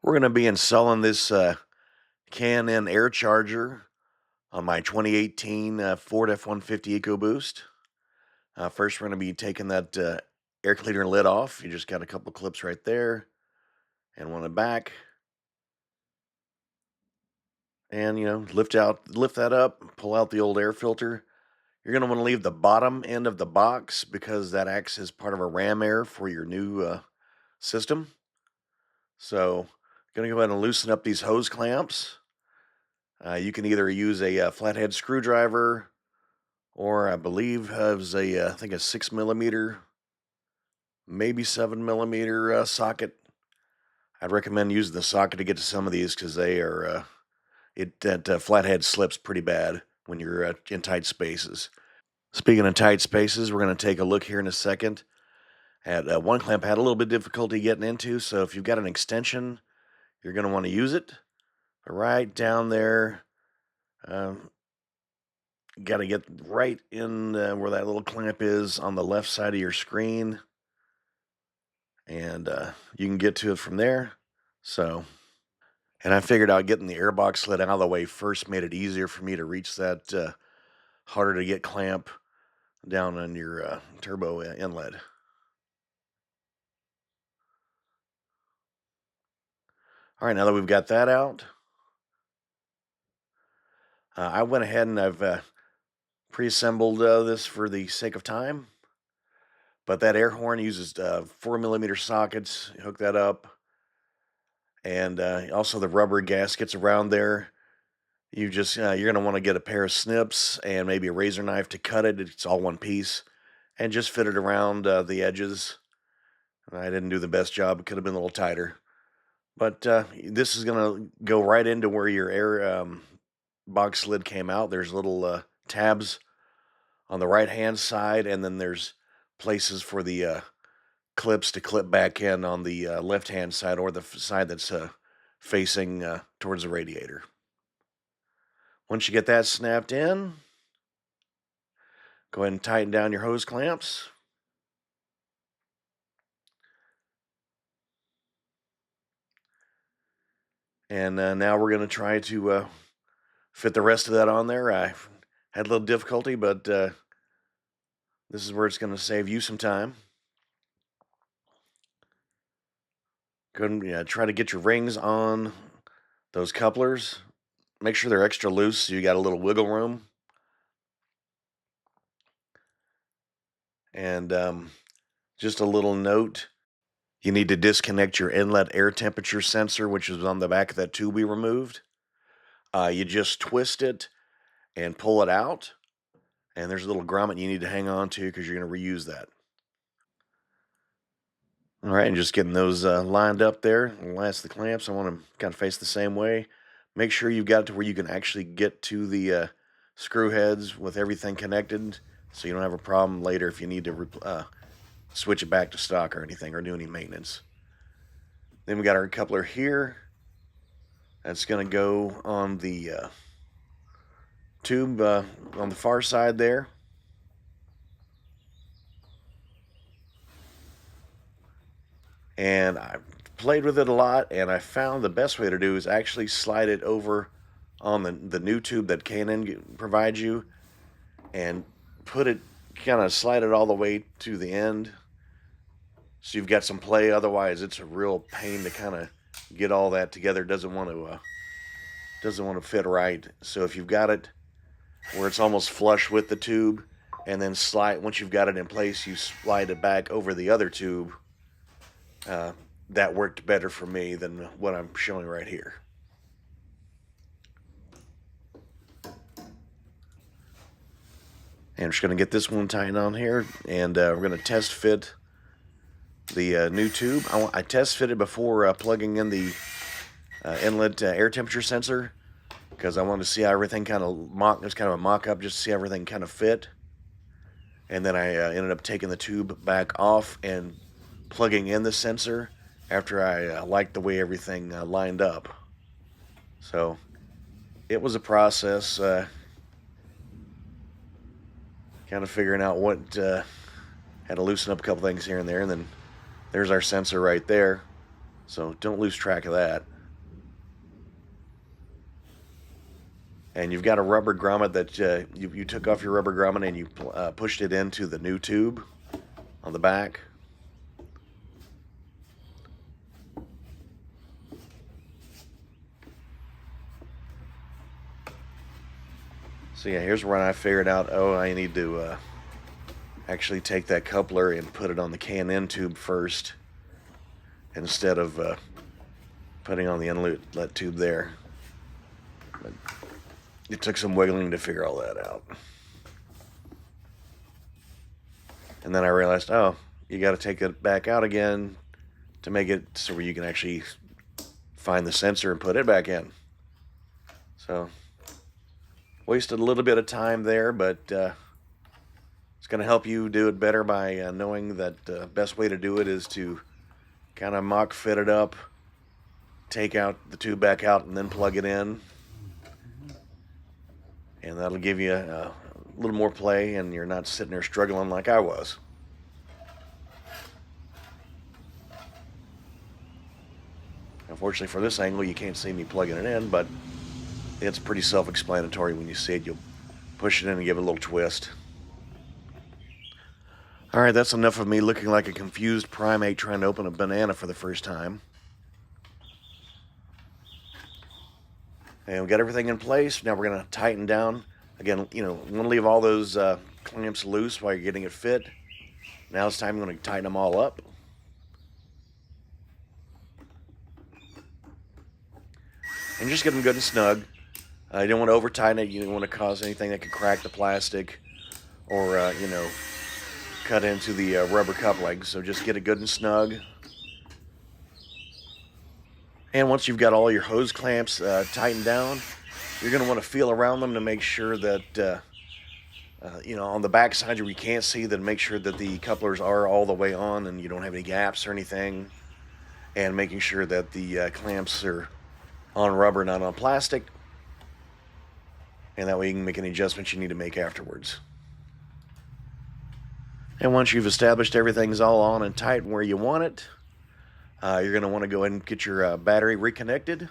We're going to be installing this K&N Aircharger on my 2018 Ford F-150 EcoBoost. First, we're going to be taking that air cleaner lid off. You just got a couple clips right there and one in the back. And, lift that up, pull out the old air filter. You're going to want to leave the bottom end of the box because that acts as part of a ram air for your new system. So, going to go ahead and loosen up these hose clamps. You can either use a flathead screwdriver, or I believe has I think a 6mm, maybe 7mm socket. I'd recommend using the socket to get to some of these because they are that flathead slips pretty bad when you're in tight spaces. Speaking of tight spaces, we're going to take a look here in a second at one clamp I had a little bit of difficulty getting into. So if you've got an extension, you're going to want to use it. Right down there. Got to get right in where that little clamp is on the left side of your screen, and you can get to it from there. And I figured out getting the airbox slid out of the way first made it easier for me to reach that harder to get clamp down on your turbo inlet. All right, now that we've got that out, I went ahead and I've pre-assembled this for the sake of time. But that air horn uses 4mm sockets. Hook that up. And also the rubber gaskets around there. You're going to want to get a pair of snips and maybe a razor knife to cut it. It's all one piece. And just fit it around the edges. I didn't do the best job. It could have been a little tighter. But this is going to go right into where your air box lid came out. There's little tabs on the right-hand side, and then there's places for the clips to clip back in on the left-hand side, or the side that's facing towards the radiator. Once you get that snapped in, go ahead and tighten down your hose clamps. And now we're going to try to fit the rest of that on there. I had a little difficulty, but this is where it's going to save you some time. Go ahead and try to get your rings on those couplers. Make sure they're extra loose so you got a little wiggle room. And just a little note, you need to disconnect your inlet air temperature sensor, which is on the back of that tube we removed. You just twist it and pull it out, and there's a little grommet you need to hang on to because you're going to reuse that. All right, and just getting those lined up there. Last the clamps, I want them kind of face the same way. Make sure you've got it to where you can actually get to the screw heads with everything connected, so you don't have a problem later if you need to switch it back to stock or anything, or do any maintenance. Then we got our coupler here. That's going to go on the tube on the far side there. And I played with it a lot, and I found the best way to do is actually slide it over on the new tube that K&N provides you, and slide it all the way to the end, so you've got some play. Otherwise, it's a real pain to kind of get all that together. Doesn't want to fit right. So if you've got it where it's almost flush with the tube, and then once you've got it in place, you slide it back over the other tube. That worked better for me than what I'm showing right here. And I'm just going to get this one tightened on here, and we're going to test fit the new tube. I test fitted before plugging in the inlet air temperature sensor, because I wanted to see how everything kind of it's kind of a mock-up just to see how everything kind of fit. And then I ended up taking the tube back off and plugging in the sensor after I liked the way everything lined up. So it was a process, kind of figuring out what had to loosen up a couple things here and there, and then there's our sensor right there, so don't lose track of that. and you've got a rubber grommet that you took off your rubber grommet and you pushed it into the new tube on the back. So yeah, here's where I figured out, oh, I need to actually take that coupler and put it on the K&N tube first instead of putting on the inlet tube there. But it took some wiggling to figure all that out. And then I realized, oh, you got to take it back out again to make it so where you can actually find the sensor and put it back in. So wasted a little bit of time there, but it's going to help you do it better by knowing that the best way to do it is to kind of mock fit it up, take out the tube back out, and then plug it in. And that'll give you a little more play, and you're not sitting there struggling like I was. Unfortunately for this angle, you can't see me plugging it in, but it's pretty self-explanatory. When you see it, you'll push it in and give it a little twist. Alright, that's enough of me looking like a confused primate trying to open a banana for the first time. And we've got everything in place. Now we're going to tighten down. Again, you want to leave all those clamps loose while you're getting it fit. Now it's time I'm going to tighten them all up. And just get them good and snug. You don't want to over tighten it. You don't want to cause anything that could crack the plastic or, cut into the rubber coupling. So just get it good and snug. And once you've got all your hose clamps tightened down, you're going to want to feel around them to make sure that, on the back side where you can't see, then make sure that the couplers are all the way on and you don't have any gaps or anything. And making sure that the clamps are on rubber, not on plastic. And that way you can make any adjustments you need to make afterwards. And once you've established everything's all on and tight where you want it, you're going to want to go ahead and get your battery reconnected.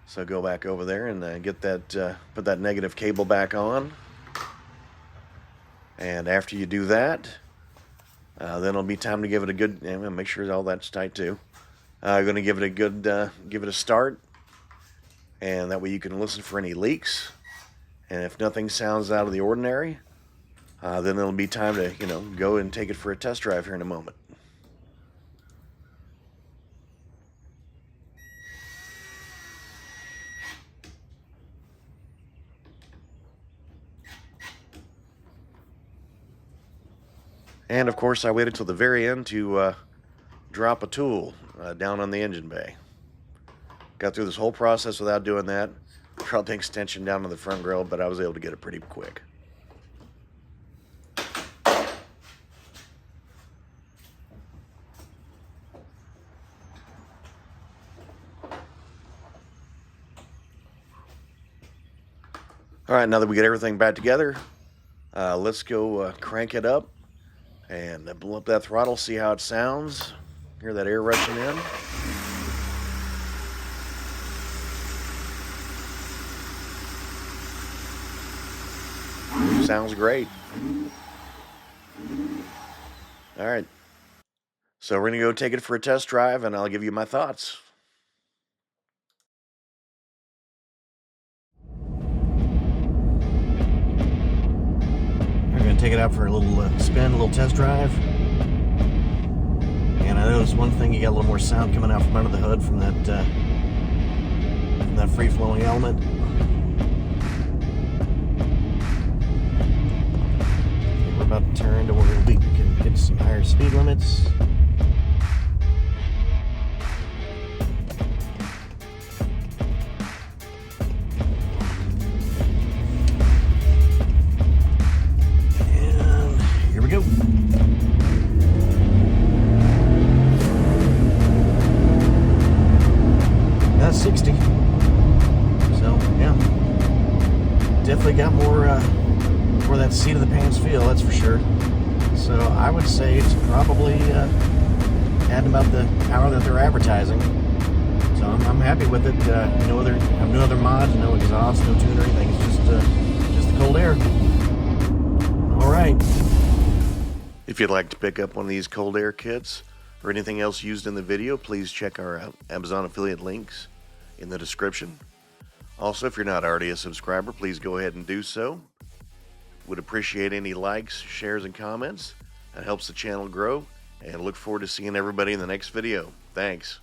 So go back over there and get that, put that negative cable back on. And after you do that, then it'll be time to give it a good, and make sure all that's tight too. You're going to give it a good, give it a start. And that way you can listen for any leaks. And if nothing sounds out of the ordinary, then it'll be time to, go and take it for a test drive here in a moment. And of course, I waited till the very end to drop a tool down on the engine bay. Got through this whole process without doing that. Dropped an extension down on the front grill, but I was able to get it pretty quick. All right, now that we get everything back together, let's go crank it up and blow up that throttle, see how it sounds. Hear that air rushing in. Sounds great. All right. So we're going to go take it for a test drive, and I'll give you my thoughts. We're going to take it out for a little spin, a little test drive. And I noticed one thing, you got a little more sound coming out from under the hood from that free-flowing element. We're about to turn to where we can get some higher speed limits. And here we go. That's 60. So, yeah. Definitely got more that seat of the pants feel, that's for sure. So I would say it's probably at about the power that they're advertising. So So I'm happy with it. Have no other mods, no exhaust, no tune or anything. It's just the cold air. All right. If you'd like to pick up one of these cold air kits or anything else used in the video, please check our Amazon affiliate links in the description. Also, if you're not already a subscriber, please go ahead and do so. Would appreciate any likes, shares, and comments. That helps the channel grow, and look forward to seeing everybody in the next video. Thanks.